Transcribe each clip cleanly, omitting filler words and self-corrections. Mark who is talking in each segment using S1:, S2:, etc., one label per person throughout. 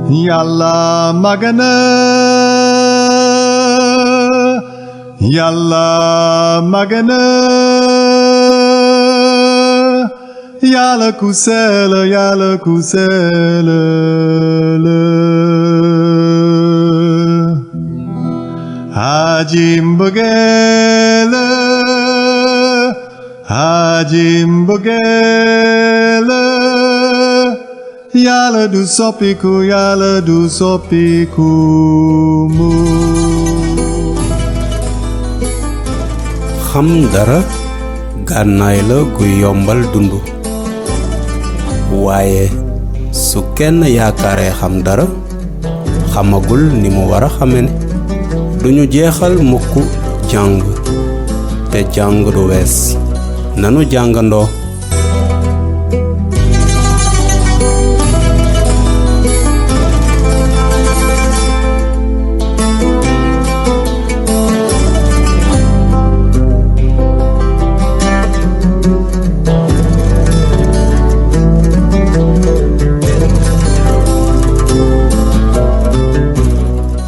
S1: Yalla magana, Yalla magana, Yalla kusela, Yalla kusela. Hajim bogela, Hajim bogela. Yalla du sopiku, Yalla du sopiku mu.
S2: xam dara gànnaay la gu yombal dund waaye su kenn yaakaaree xam dara xamagul ni mu war a xame ne duñu jeexal mukk jàng te jàng du wees nanu jàngandoo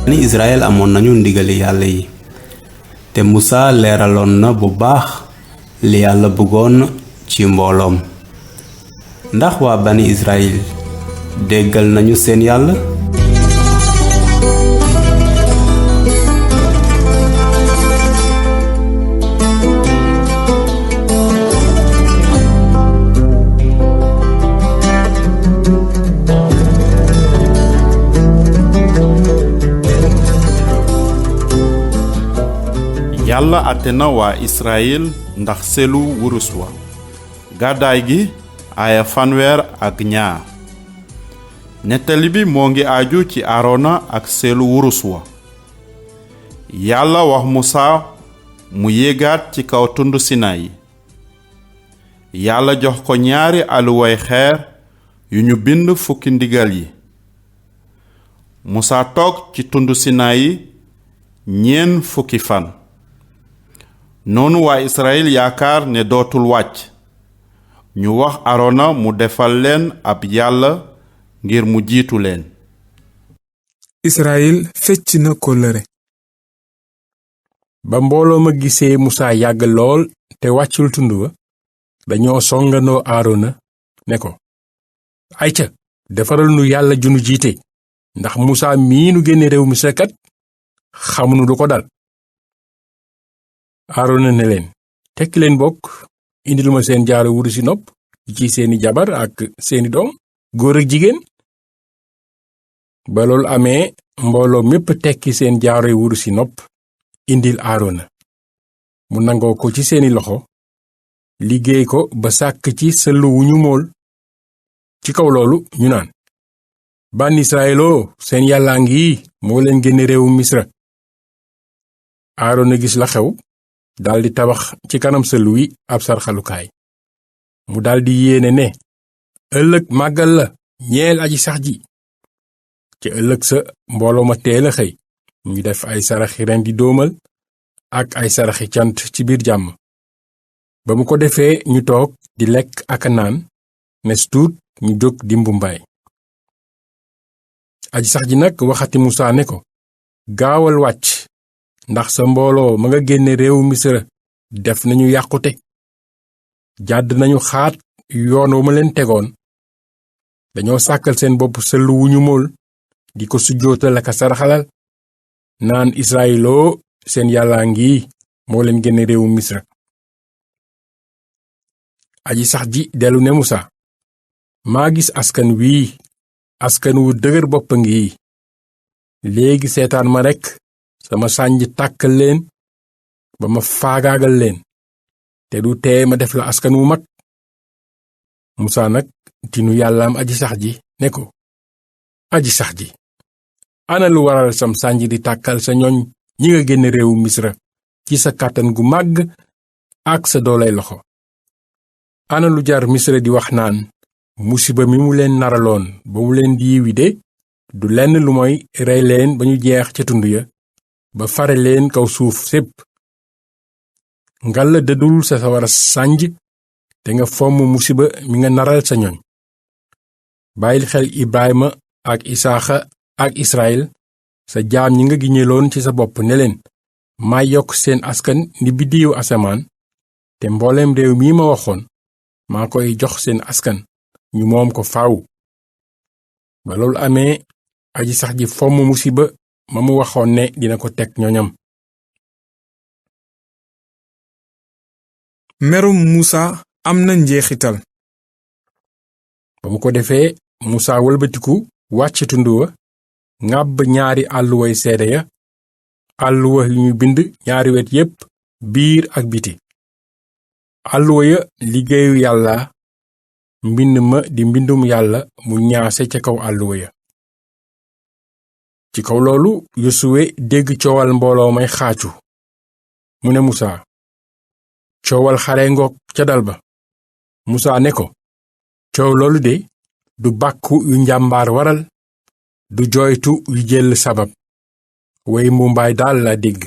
S2: ni Israyil amoon nañu ndigali yàlla yi te Musa leeraloon na bu baax li yàlla bëggoon ci mbooloom ndax waa bani Israyil déggal nañu seen yàlla
S3: Yalla atte na waa Israyil ndax Selluw wurus wa gàddaay gi aaya fanweer ak ñaar nettali bi moo ngi aju ci Arona ak Selluw wurus wa Yàlla wax Musa mu yéegaat ci kaw tund Sinayi Yàlla jox ko ñaari aluway xeer yu ñu bind fukki ndigal yi Musa toog ci tund Sinayi ñeen fukki fan noonu waa Israyil yaakaar ne dootul wàcc ñu wax Arona mu defal leen ab yàlla ngir mu jiitu leen
S4: Israyil fecc na kóllëre ba mbooloo ma gisee Musaa yàgg lool te wàccul tund wa dañoo songandoo Arona ne ko ayca defaral nu yàlla junu jiite ndax Musaa mii nu génne réew mi sa kat xamunu lu ko dal Arona ne leen tekki leen bokk indil ma seen jaaro wurus ci nopp ci seeni jabar ak seeni doom góor ak jigéen ba loolu amee mbooloo mépp tekki seen jaaro wurus ci nopp indil Arona mu nangoo ko ci seeni loxo liggéey ko ba sàkk ci sëllu wu ñu mool ci kaw loolu ñu naan bànn Israyiloo seen yàllaa ngi moo leen génne réewu Misra Arona gis la xew daldi tabax ci kanam sëllu wi ab sarxalukaay mu daldi yéene ne ëllëg màggal la ñeel aji sax ji ci ëllëg sa mbooloo ma teel a xëy ñu def ay saraxi ren di doomal ak ay saraxi cant ci biir jàmm ba mu ko defee ñu toog di lekk ak naan nes tuut ñu jóg di mbumbaay aji sax ji nag waxati Musaa ne ko gaawal wàcc ndax sa mbooloo ma nga génne réewu Misra def nañu yàqute jàdd nañu xaat yoon wa ma leen tegoon dañoo sàkkal seen bopp sëllu wu ñu mool di ko sujjootal ak a saraxalal naan Israyiloo seen yàllaa ngi moo leen génne réewu Misra aji sax ji dellu ne Musaa maa gis askan wii askan wu dëgër bopp ngi léegi seetaan ma rekk sama sànj tàkkal leen ba ma faagaagal leen te du tee ma def la askan wu mag Musaa nag tinu yàllaam aji sax ji ne ko aji sax ji ana lu waral sam sànj di tàkkal sa ñoñ ñi nga génne réewu Misra ci sa kàttan gu màgg ak sa doolay loxo ana lu jar Misra di wax naan musiba mi mu leen naraloon ba mu leen di yiwi de du lenn lu mooy rey leen ba ñu jeex ca tund ya ba fare leen kaw suuf sépp ngalla dëddul sa sawara sànj te nga fomm musiba mi nga naral sa ñoñ bàyyil xel Ibrahima ak Isaaxa ak Israyil sa jaam ñi nga giñeloon ci sa bopp ne leen maa yokk seen askan ni biddiwu asamaan te mbooleem réew mii ma waxoon maa koy jox seen askan ñu moom ko faaw. ba loolu amee aji sax ji fomm musiba ma mu waxoon ne dina ko teg ñoñam.
S5: merum Musa am na njeexital.
S4: ba mu ko defee Musa wëlbatiku wàcc tund wa ŋàbb ñaari àlluway seede ya àlluwa yu ñu bind ñaari wet yépp biir ak biti. àlluwa ya liggéeyu Yàlla mbind ma di mbindum Yàlla mu ñaase ca kaw àlluwa ya. ci kaw loolu Yosuwe dégg coowal mbooloo may xaacu mu ne Musa coowal xare ngoog ca dal ba. Musa ne ko coow loolu de du bàkku yu njàmbaar waral du jooytu yu jël sabab way mbumbaay daal la dégg.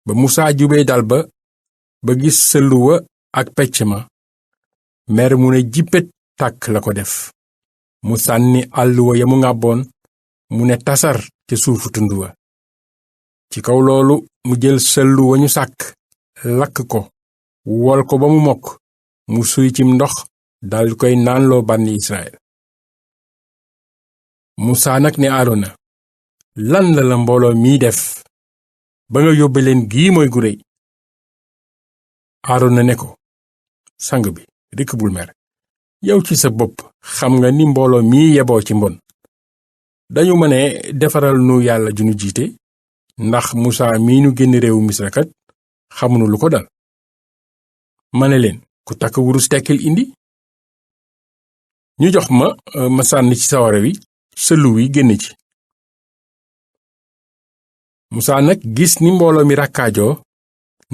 S4: ba Musa jubee dal ba gis Selluw ak pecc ma mer mu ne jippet tàkk la ko def mu sànni àlluwa ya mu ngàbboon mu ne tasar ca suufu tund wa. ci kaw loolu mu jël Selluw wa ñu sàkk lakk ko wol ko ba mu mokk mu suy cim ndox daldi koy naanloo bànni Israyil. Musaa nag ne Aarona lan la mbooloo mii def ba nga yóbbe leen gii mooy gu réy. Aarona ne ko sang bi rekk bul mer yow ci sa bopp xam nga ni mbooloo mii yeboo ci mbon dañu ma ne defaral nu yàlla ju nu jiite ndax Musaa mii nu génn réewu Misra kat xamunu lu ko dal. ma ne leen ku takk wurus tekkil indi ñu jox ma sànni ci sawara wi Selluw wi génn ci. Musaa nag gis ni mbooloo mi rakkaajoo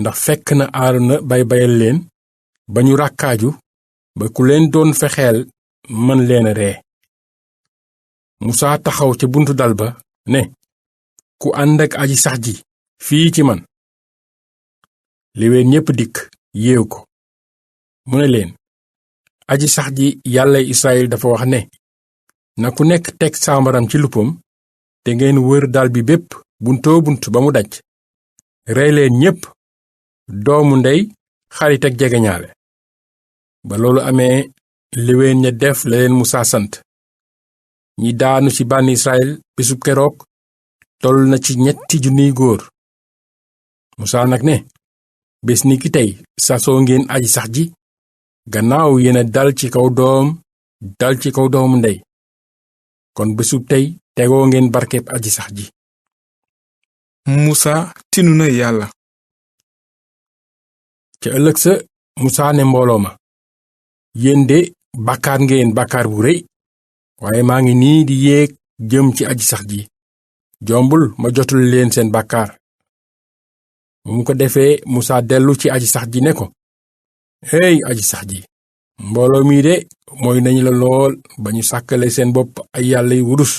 S4: ndax fekk na Aarona bayal leen ba ñu rakkaaju ba ku leen doon fexeel mën leen a ree. Musaa taxaw ca buntu dal ba ne ku ànd ak aji sax ji fii ci man. léwéen ñépp dikk yéew ko mu ne leen aji sax ji Yàlla Israyil dafa wax ne na ku nekk teg saambaram ci luppam te ngeen wër dal bi bépp buntoo bunt ba mu daj rey leen ñépp doomu ndey xarit ak jegeñaale. ba loolu amee léwéen ña def la leen Musaa sant. ñi daanu ci bànni Israyil bisub keroog toll na ci 3,000 góor. Musaa nag ne bés ni ki tey sasoo ngeen aji sax ji gannaaw yéena dal ci kaw doomu ndey kon bésub tey tegoo ngeen barkeb aji sax ji.
S5: Musa tinu na Yàlla.
S4: ca ëllëg sa Musaa ne mbooloo ma yéen de bakkaar ngeen bakkaar bu rëy waaye maa ngi nii di yéeg jëm ci aji sax ji jombul ma jotul leen seen bakkaar. mu ko defee Musaa dellu ci aji sax ji ne ko hey aji sax ji mbooloo mii de mooy nañu la lool ba ñu sàkkale seen bopp ay yàlla yu wurus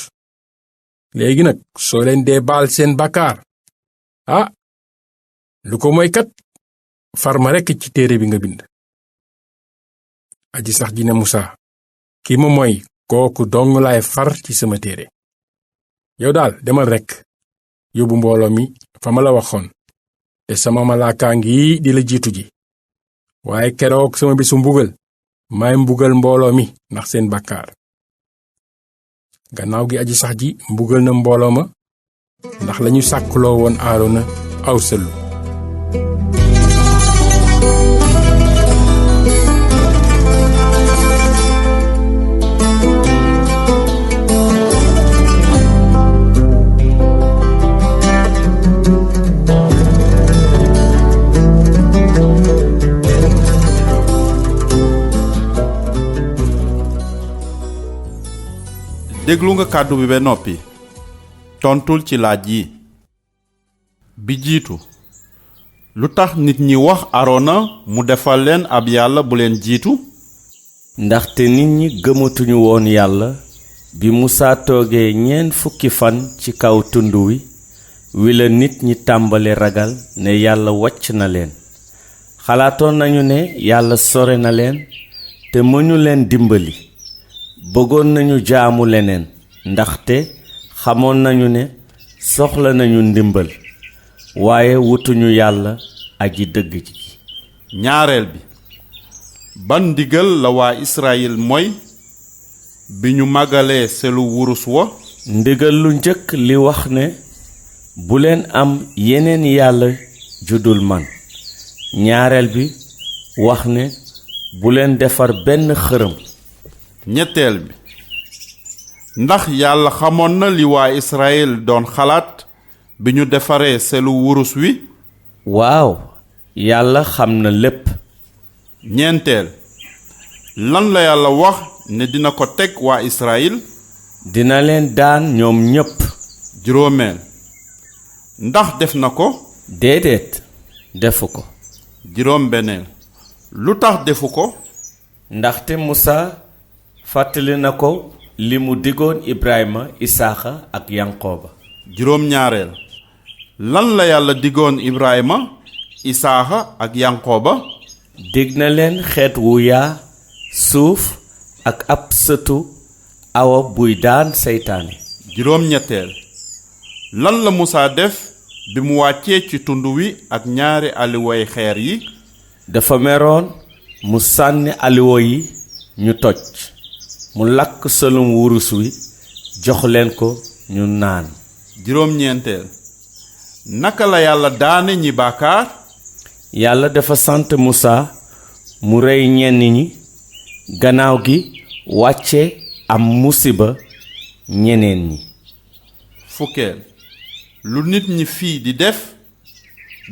S4: léegi nag soo leen dee baal seen bakkaar lu ko mooy kat far ma rekk ci téere bi nga bind. aji sax ji ne Musaa ki ma mooy kooku dong laay far ci sama téere. yow daal demal rekk yóbbu mbooloo mi fa ma la waxoon te sama malaakaa ngi di la jiitu ji waaye keroog sama bisu mbugal maay mbugal mbooloo mi ndax seen bakkaar. gannaaw gi aji sax ji mbugal na mbooloo ma ndax lañu sàkkloo woon Aarona aw Selluw.
S3: déglu nga kàddu bi ba noppi tontul ci laaj yi. bi jiitu lu tax nit ñi wax Aarona mu defal leen ab yàlla bu leen jiitu.
S6: ndaxte nit ñi gëmatuñu woon yàlla bi Musaa toogee 40 fan ci kaw tund wi la nit ñi tàmbali ragal ne yàlla wàcc na leen. xalaatoon nañu ne yàlla sore na leen te mënu leen dimbali bëggoon nañu jaamu leneen ndaxte xamoon nañu ne soxla nañu ndimbal waaye wutuñu yàlla aji dëgg ji.
S3: ñaareel bi ban ndigal la waa Israyil mooy bi ñu màggalee selu wurus wa?
S6: ndigal lu njëkk li wax ne bu leen am yeneen yàlla judul man. ñaareel bi wax ne bu leen defar benn xërëm.
S3: ñetteel bi ndax yàlla xamoon na li waa Israyil doon xalaat bi ñu defaree selu wurus wi?
S6: waaw yàlla xam na lépp.
S3: ñeenteel lan la yàlla wax ne dina ko teg waa Israyil?
S6: dina leen daan ñoom ñépp.
S3: juróomeel ndax def na ko?
S6: déedéet defu ko.
S3: juróom benneel lu tax defu ko?
S6: ndaxte Musa fàttali na ko li mu digoon Ibrahima Isaaxa ak Yanqooba.
S3: juróom ñaareel lan la yàlla digoon Ibrahima Isaaxa ak Yanqooba?
S6: dig na leen xeet wu yaa suuf ak ab sëtu awa buy daan seytaane.
S3: juróom ñetteel lan la Musaa def bi mu wàccee ci tund wi ak ñaari aliway xeer yi?
S6: dafa meroon mu sànni aliwo yi ñu toj mu lakk sëlum wurus wi jox leen ko ñu naan.
S3: juróom ñeenteel naka la yàlla daane ñi bakkaar?
S6: yàlla dafa sant Musa mu rey ñenn ñi gannaaw gi wàcce am musiba ñeneen ñi.
S3: fukkeel lu nit ñi fii di def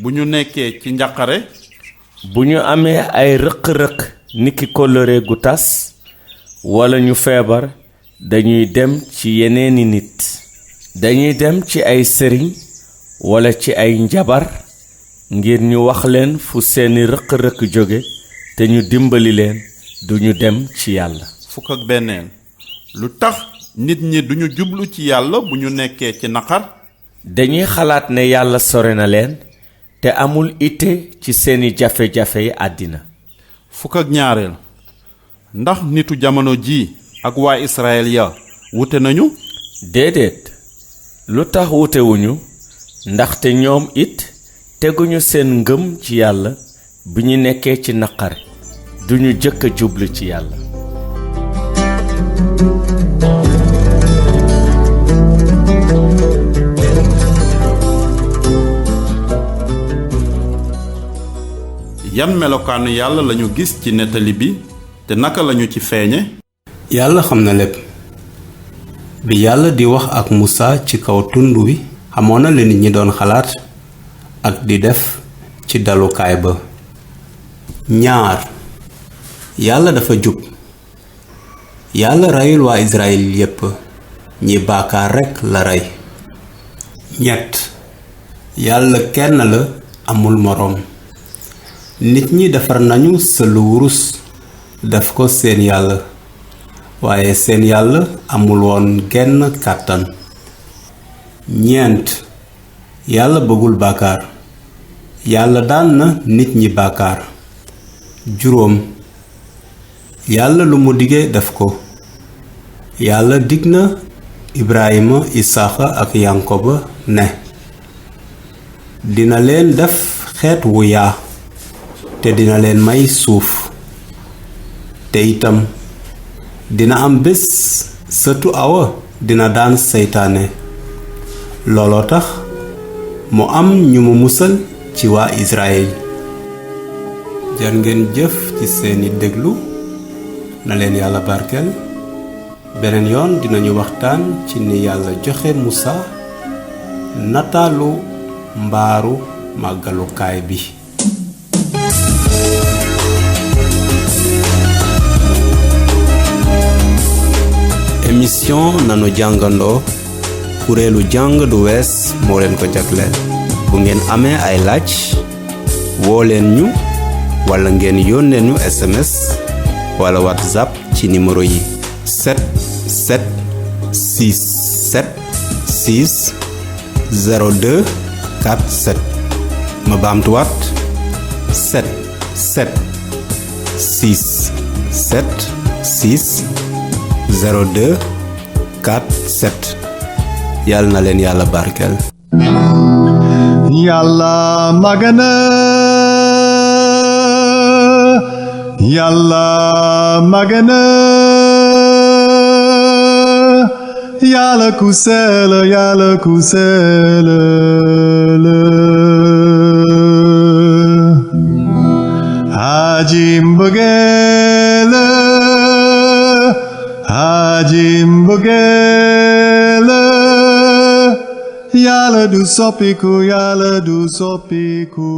S3: bu ñu nekkee ci njaqare?
S6: bu ñu amee ay rëq-rëq niki kóllëre gu tas walla ñu feebar dañuy dem ci yeneeni nit. dañuy dem ci ay sëriñ walla ci ay njabar ngir ñu wax leen fu seeni rëq-rëq jóge te ñu dimbali leen duñu dem ci yàlla.
S3: fukk ak benneel lu tax nit ñi duñu jublu ci yàlla bu ñu nekkee ci naqar?
S6: dañuy xalaat ne yàlla sore na leen te amul ite ci seeni jafe-jafe yi àddina.
S3: fukk ak ñaareel ndax nitu jamono ji ak waa Israyil ya wute nañu?
S6: déedéet lu tax wutewuñu ndaxte ñoom it teguñu seen ngëm ci yàlla bi ñu nekkee ci naqar duñu jëkk a jublu ci yàlla.
S3: yan melokaanu yàlla lañu gis ci nettali bi te naka lañu ci feeñe?
S2: yàlla xam na lépp. bi yàlla di wax ak Musa ci kaw tund wi xamoon na li nit ñi doon xalaat ak di def ci dalukaay ba. ñaar yàlla dafa jub. yàlla reyul waa Israyil yépp ñi bakkaar rekk la rey. ñett yàlla kenn la amul moroom. nit ñi defar nañu sëlu wurus def ko seen yàlla waaye seen yàlla amul woon genn kàttan. ñeent yàlla bëggul bakkaar. yàlla daan na nit ñi bakkaar. juróom yàlla lu mu dige def ko. yàlla dig na Ibrahima Isaaxa ak Yankoba ne dina leen def xeet wu yaa te dina leen may suuf te itam dina am bés sëtu awa dina daan seytaane. looloo tax mu am ñu mu musal ci waa Israyil. jar ngeen jëf ci seeni déglu na leen yàlla barkeel. beneen yoon dinañu waxtaan ci ni yàlla joxe Musa nataalu mbaaru màggalukaay bi. émission nanu jàngandoo kuréelu jàng du wees moo leen ko jagleel. bu ngeen amee ay laaj woo leen ñu wala ngeen yónnee ñu SMS wala WhatsApp ci numéro yi 77676 02 47. ma baamtuwaat 77676 02 47. yàlla na leen yàlla barkeel.
S1: Yalla magana, Yalla magana, Yalla kusela, Yalla kusela. Hajim bugela, Hajim bugela. Yalla du sopiku, Yalla du sopiku.